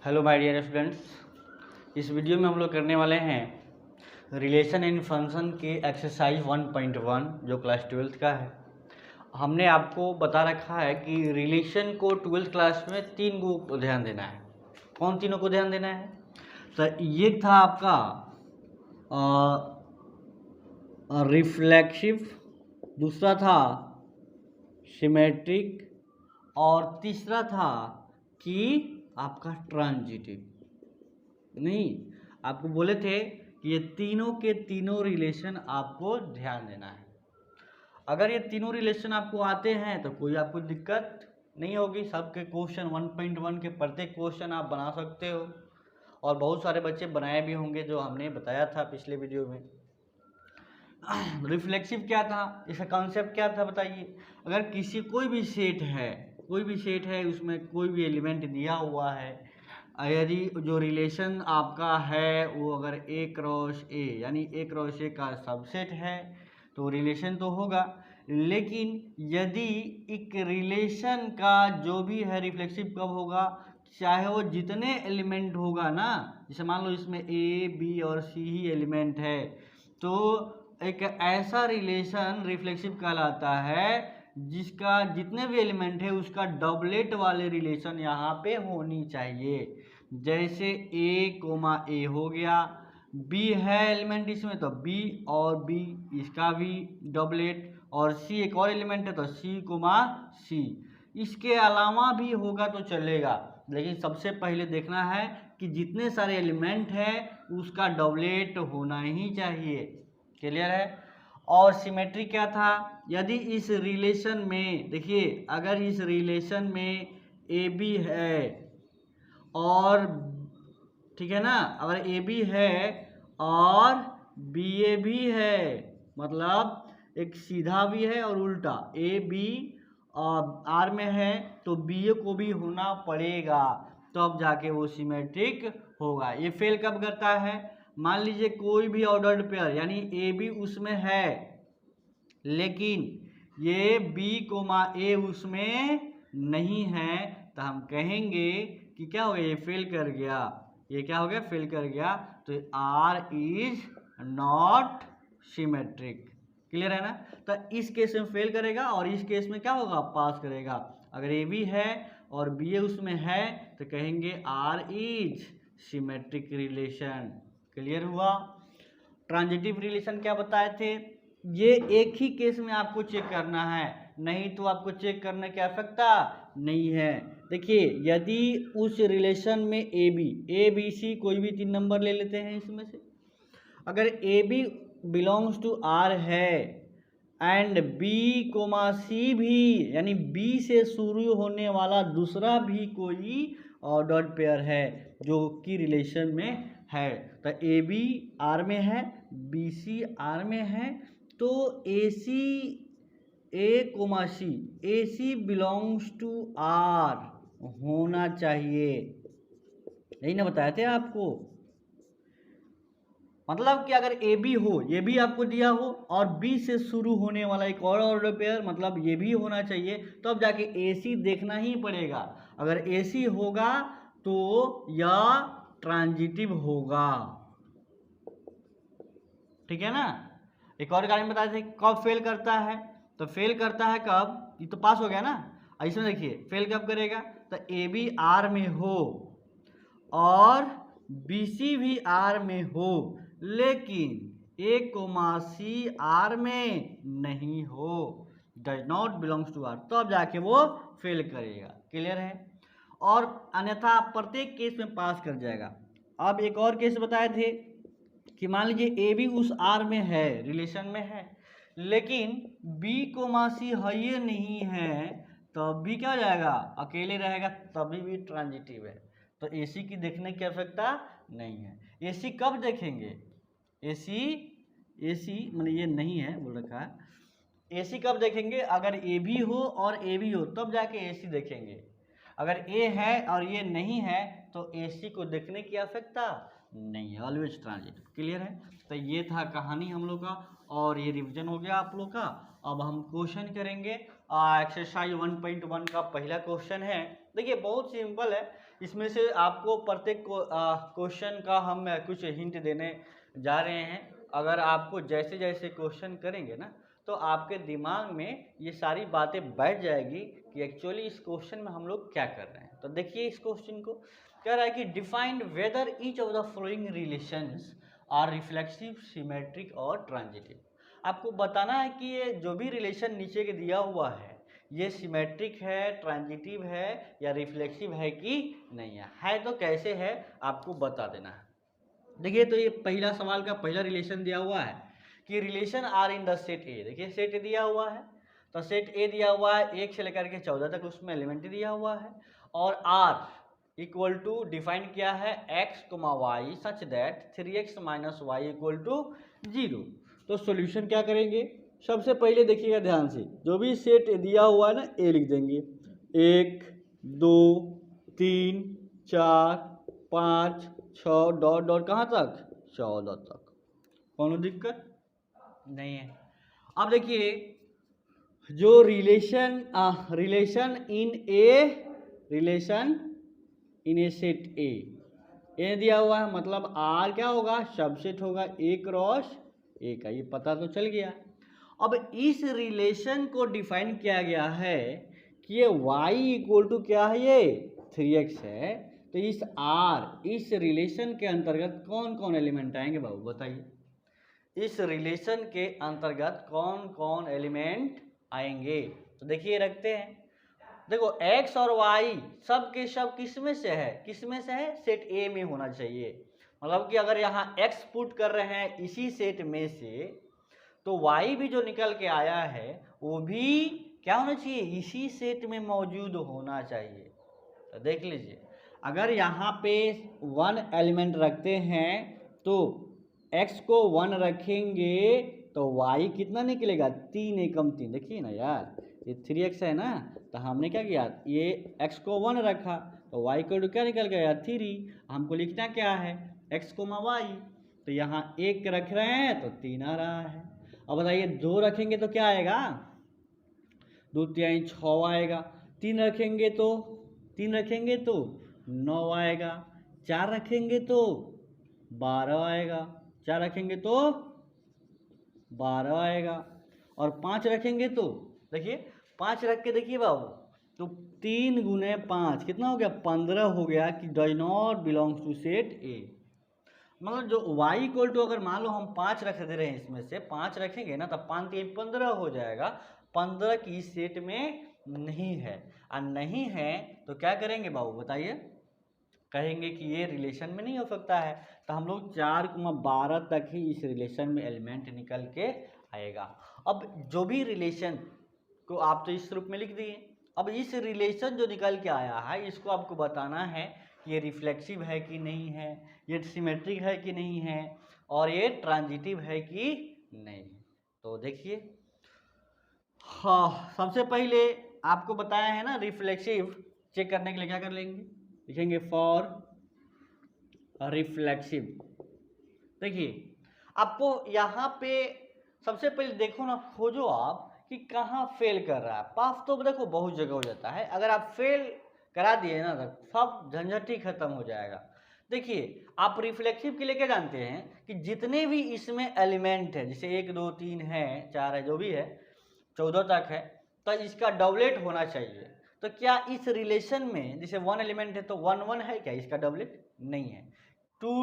Hello my dear students, इस video में हम लोग करने वाले हैं रिलेशन इन फंक्शन के एक्सरसाइज 1.1 जो क्लास 12th का है। हमने आपको बता रखा है कि रिलेशन को 12th क्लास में 3 को ध्यान देना है। कौन तीनों को ध्यान देना है? तो ये था आपका रिफ्लेक्सिव, दूसरा था सिमेट्रिक और तीसरा था कि आपका ट्रांजिटिव। नहीं, आपको बोले थे कि ये तीनों के तीनों रिलेशन आपको ध्यान देना है। अगर ये तीनों रिलेशन आपको आते हैं तो कोई आपको दिक्कत नहीं होगी। सबके क्वेश्चन 1.1 के प्रत्येक क्वेश्चन आप बना सकते हो और बहुत सारे बच्चे बनाए भी होंगे जो हमने बताया था पिछले वीडियो में। रिफ्लेक्सिव क्या था, इसका कॉन्सेप्ट क्या था बताइए। अगर कोई भी सेट है उसमें कोई भी एलिमेंट दिया हुआ है, यदि जो रिलेशन आपका है वो अगर ए क्रॉस ए यानी ए क्रॉस ए का सबसेट है तो रिलेशन तो होगा। लेकिन यदि एक रिलेशन का जो भी है रिफ्लेक्सिव कब होगा, चाहे वो जितने एलिमेंट होगा ना, जैसे मान लो इसमें ए बी और सी ही एलिमेंट है, तो एक ऐसा रिलेशन रिफ्लेक्सिव कहलाता है जिसका जितने भी एलिमेंट है उसका डबलेट वाले रिलेशन यहाँ पे होनी चाहिए। जैसे ए कोमा ए हो गया, बी है एलिमेंट इसमें तो बी और बी इसका भी डबलेट, और सी एक और एलिमेंट है तो सी कोमा सी। इसके अलावा भी होगा तो चलेगा, लेकिन सबसे पहले देखना है कि जितने सारे एलिमेंट हैं उसका डबलेट होना ही चाहिए। क्लियर है? और सिमेट्री क्या था, यदि इस रिलेशन में देखिए, अगर इस रिलेशन में ए बी है और ठीक है ना, अगर ए बी है और बी ए भी है, मतलब एक सीधा भी है और उल्टा, ए बी आर में है तो बी ए को भी होना पड़ेगा, तब जाके वो सिमेट्रिक होगा। ये फेल कब करता है? मान लीजिए कोई भी ऑर्डर्ड पेयर यानी ए बी उसमें है लेकिन ये बी कोमा ए उसमें नहीं है, तो हम कहेंगे कि क्या हो गया, ये फेल कर गया। ये क्या हो गया? फेल कर गया। तो R is not symmetric. Clear है ना? तो इस केस में फेल करेगा और इस केस में क्या होगा? पास करेगा। अगर ए बी है और बी ए उसमें है तो कहेंगे R is symmetric relation. Clear हुआ? ट्रांजिटिव रिलेशन क्या बताए थे? ये एक ही केस में आपको चेक करना है, नहीं तो आपको चेक करने की आवश्यकता नहीं है। देखिए, यदि उस रिलेशन में ए बी सी कोई भी 3 नंबर ले लेते हैं इसमें से, अगर A B belongs to R है एंड बी कोमा सी भी यानी बी से शुरू होने वाला दूसरा भी कोई ऑर्डर्ड पेयर है जो कि रिलेशन में है, तो ए बी आर में है, बी सी आर में है, तो A C A comma C A C belongs to R होना चाहिए। यही ना बताए थे आपको। मतलब कि अगर ए बी हो, ये भी आपको दिया हो और बी से शुरू होने वाला एक और ऑर्डर पेयर, मतलब ये भी होना चाहिए, तो अब जाके ए सी देखना ही पड़ेगा। अगर ए सी होगा तो यह ट्रांजिटिव होगा। ठीक है ना? एक और कारण बताए थे कब फेल करता है, तो फेल करता है कब, ये तो पास हो गया ना। इसमें देखिए फेल कब करेगा, तो ए बी आर में हो और बी सी भी आर में हो लेकिन ए कोमा सी आर में नहीं हो, does not belongs to R, तो अब जाके वो फेल करेगा। क्लियर है? और अन्यथा प्रत्येक केस में पास कर जाएगा। अब एक और केस बताए थे कि मान लीजिए ए भी उस आर में है, रिलेशन में है, लेकिन बी कोमा सी है ये नहीं है, तब भी क्या हो जाएगा? अकेले रहेगा, तभी भी ट्रांजिटिव है। तो एसी की देखने की आवश्यकता नहीं है। एसी कब देखेंगे? एसी मतलब ये नहीं है बोल रखा है। एसी कब देखेंगे? अगर ए भी हो और ए भी हो तब जाके एसी देखेंगे। अगर ए है और ये नहीं है तो एसी को देखने की आवश्यकता नहीं है, ऑलवेज ट्रांजिटिव। क्लियर है? तो ये था कहानी हम लोग का और ये रिवीजन हो गया आप लोग का। अब हम क्वेश्चन करेंगे। एक्सरसाइज 1.1 का पहला क्वेश्चन है। देखिए बहुत सिंपल है, इसमें से आपको प्रत्येक क्वेश्चन का हम कुछ हिंट देने जा रहे हैं। अगर आपको जैसे जैसे क्वेश्चन करेंगे ना तो आपके दिमाग में ये सारी बातें बैठ जाएगी कि एक्चुअली इस क्वेश्चन में हम लोग क्या कर रहे हैं। तो देखिए इस क्वेश्चन को कह रहा है कि defined whether each of the following relations are reflexive, symmetric और ट्रांजिटिव। आपको बताना है कि ये जो भी रिलेशन नीचे के दिया हुआ है ये सिमेट्रिक है, ट्रांजिटिव है या रिफ्लेक्सिव है कि नहीं है तो कैसे है आपको बता देना है। देखिए तो ये पहला सवाल का पहला रिलेशन दिया हुआ है कि relation R in the set A. देखिए सेट दिया हुआ है तो सेट ए दिया हुआ है 1 से लेकर के 14 तक, उसमें एलिमेंट दिया हुआ है और आर इक्वल टू डिफाइन किया है x, y such that 3x minus y equal to 0। तो सॉल्यूशन क्या करेंगे, सबसे पहले देखिएगा ध्यान से, जो भी सेट दिया हुआ है ना ए लिख देंगे 1 2 3 4 5 6 डॉट डॉट कहाँ तक 14 तक। कौन दिक्कत नहीं है। अब देखिए जो रिलेशन इन ए सेट ए दिया हुआ है मतलब आर क्या होगा, सबसेट होगा ए क्रॉस ए का, ये पता तो चल गया। अब इस रिलेशन को डिफाइन किया गया है कि ये y इक्वल टू क्या है, ये 3x है। तो इस रिलेशन के अंतर्गत कौन कौन एलिमेंट आएंगे बाबू बताइए, इस रिलेशन के अंतर्गत कौन कौन एलिमेंट आएंगे। तो देखिए रखते हैं, देखो x और y सब के सब किस में से है, सेट ए में होना चाहिए। मतलब कि अगर यहाँ x पुट कर रहे हैं इसी सेट में से तो y भी जो निकल के आया है वो भी क्या होना चाहिए, इसी सेट में मौजूद होना चाहिए। तो देख लीजिए अगर यहाँ पे 1 एलिमेंट रखते हैं तो x को 1 रखेंगे तो y कितना निकलेगा, 3 एकम 3। देखिए ना यार ये 3x है ना, तो हमने क्या किया, ये x को 1 रखा तो y को क्या निकल गया 3। हमको लिखना क्या है x, y। तो यहाँ 1 रख रहे हैं तो 3 आ रहा है। अब बताइए 2 रखेंगे तो क्या आएगा, 2 3 6 आएगा। 3 रखेंगे तो 9 आएगा। 4 रखेंगे तो 12 आएगा। 4 रखेंगे तो 12 आएगा। और 5 रखेंगे तो देखिए 5 रख के देखिए बाबू, तो 3 गुने 5 कितना हो गया, 15 हो गया कि does not belongs to set A. मतलब जो y इक्वल टू अगर मान लो हम 5 रख दे रहे हैं, इसमें से 5 रखेंगे ना तो 5 3 15 हो जाएगा। 15 की सेट में नहीं है और नहीं है तो क्या करेंगे बाबू बताइए, कहेंगे कि ये रिलेशन में नहीं हो सकता है। तो हम लोग 4,12 तक ही इस रिलेशन में एलिमेंट निकल के आएगा। अब जो भी रिलेशन को आप तो इस रूप में लिख दिए, अब इस रिलेशन जो निकल के आया है इसको आपको बताना है ये रिफ्लेक्सिव है कि नहीं है, ये सिमेट्रिक है कि नहीं है और ये ट्रांजिटिव है कि नहीं। तो देखिए हाँ, सबसे पहले आपको बताया है ना रिफ्लेक्सिव चेक करने के लिए क्या कर लेंगे, लिखेंगे फॉर रिफ्लेक्सिव। देखिए आपको यहाँ पे सबसे पहले देखो ना, खोजो आप कि कहाँ फेल कर रहा है। पास तो देखो बहुत जगह हो जाता है, अगर आप फेल करा दिए ना तो सब झंझट ही खत्म हो जाएगा। देखिए आप रिफ्लेक्सिव के लिए क्या जानते हैं कि जितने भी इसमें एलिमेंट है, जैसे 1 2 3 है 4 है जो भी है 14 तक है, तो इसका डबलेट होना चाहिए। तो क्या इस रिलेशन में जैसे 1 एलिमेंट है तो 1 1 है क्या, इसका डबलेट नहीं है। 2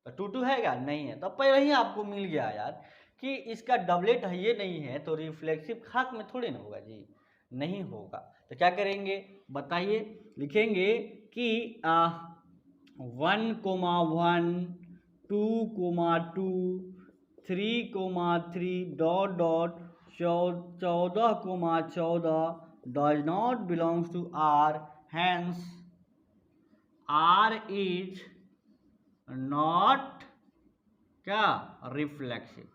2 2 है क्या, नहीं है। तो पहले ही आपको मिल गया यार कि इसका डबलेट है, ये नहीं है तो रिफ्लेक्सिव खाक में थोड़े ना होगा जी, नहीं होगा। तो क्या करेंगे बताइए, लिखेंगे कि 1 comma 1 2 comma 2 3 comma 3 dot dot 14 comma 14 does not belongs to R, hence R is not क्या रिफ्लेक्सिव।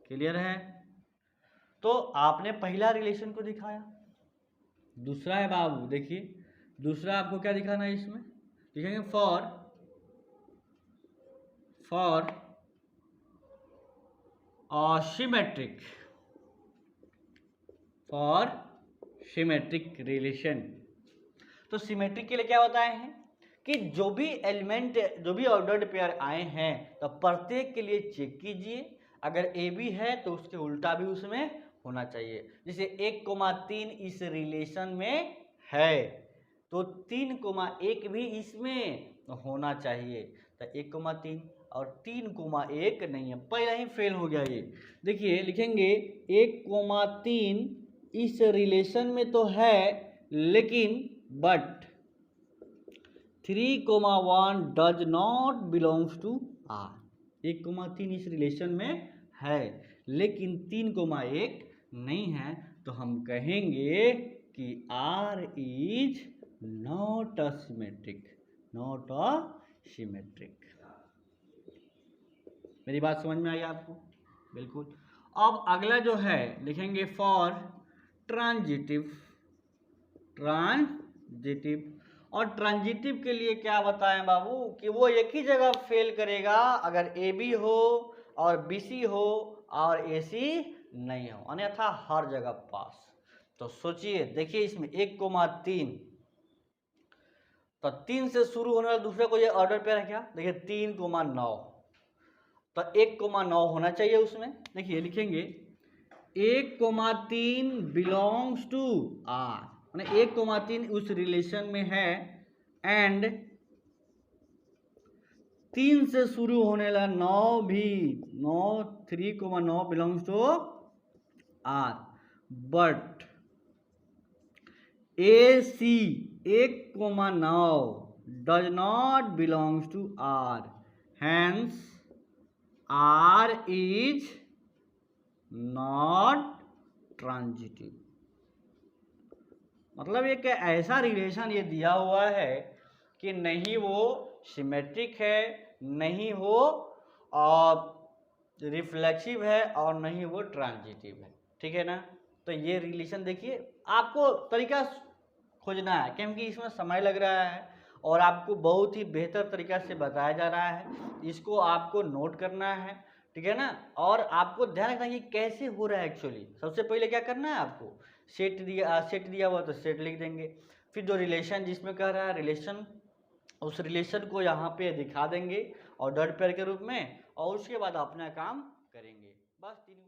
क्लियर है। तो आपने पहला रिलेशन को दिखाया, दूसरा है बाबू देखिए, दूसरा आपको क्या दिखाना है, इसमें लिखेंगे for symmetric, for symmetric relation. तो सिमेट्रिक के लिए क्या बताए हैं कि जो भी एलिमेंट, जो भी ऑर्डर्ड पेयर आए हैं तो प्रत्येक के लिए चेक कीजिए, अगर ए बी है तो उसके उल्टा भी उसमें होना चाहिए। जैसे 1,3 इस रिलेशन में है तो 3,1 भी इसमें होना चाहिए। तो 1,3 और 3,1 नहीं है, पहला ही फेल हो गया ये। देखिए लिखेंगे 1,3 इस रिलेशन में तो है लेकिन but 3,1 does not belongs to R. 1,3 इस रिलेशन में है लेकिन 3,1 नहीं है, तो हम कहेंगे कि R is not a symmetric, not a symmetric. मेरी बात समझ में आई आपको? बिल्कुल। अब अगला जो है लिखेंगे फॉर ट्रांजिटिव। ट्रांजिटिव, और ट्रांजिटिव के लिए क्या बताएं बाबू कि वो एक ही जगह फेल करेगा अगर ए बी हो और बी सी हो और ए सी नहीं हो, अन्यथा हर जगह पास। तो सोचिए, देखिए इसमें 1,3, तो 3 से शुरू होने वाला दूसरा कोई ऑर्डर पेयर है क्या? देखिए 3,9, तो 1,9 होना चाहिए उसमें। देखिए लिखेंगे 1,3 बिलोंग्स टू आर, माने 1,3 उस रिलेशन में है एंड 3 से शुरू होने वाला 9 भी, 3,9 belongs to R, but A C 1,9 does not belongs to R, hence R is not transitive. मतलब एक ऐसा रिलेशन ये दिया हुआ है कि नहीं वो सिमेट्रिक है, नहीं वो रिफ्लेक्सिव है और नहीं वो ट्रांजिटिव है, ठीक है ना। तो ये रिलेशन देखिए, आपको तरीका खोजना है क्योंकि इसमें समय लग रहा है और आपको बहुत ही बेहतर तरीका से बताया जा रहा है, इसको आपको नोट करना है, ठीक है ना। और आपको ध्यान रखना कि कैसे हो रहा है एक्चुअली। सबसे पहले क्या करना है आपको, सेट दिया हुआ तो सेट लिख देंगे, फिर जो रिलेशन जिसमें कह रहा है रिलेशन, उस रिलेशन को यहाँ पे दिखा देंगे ऑर्डर्ड पेयर के रूप में, और उसके बाद अपना काम करेंगे। बस 3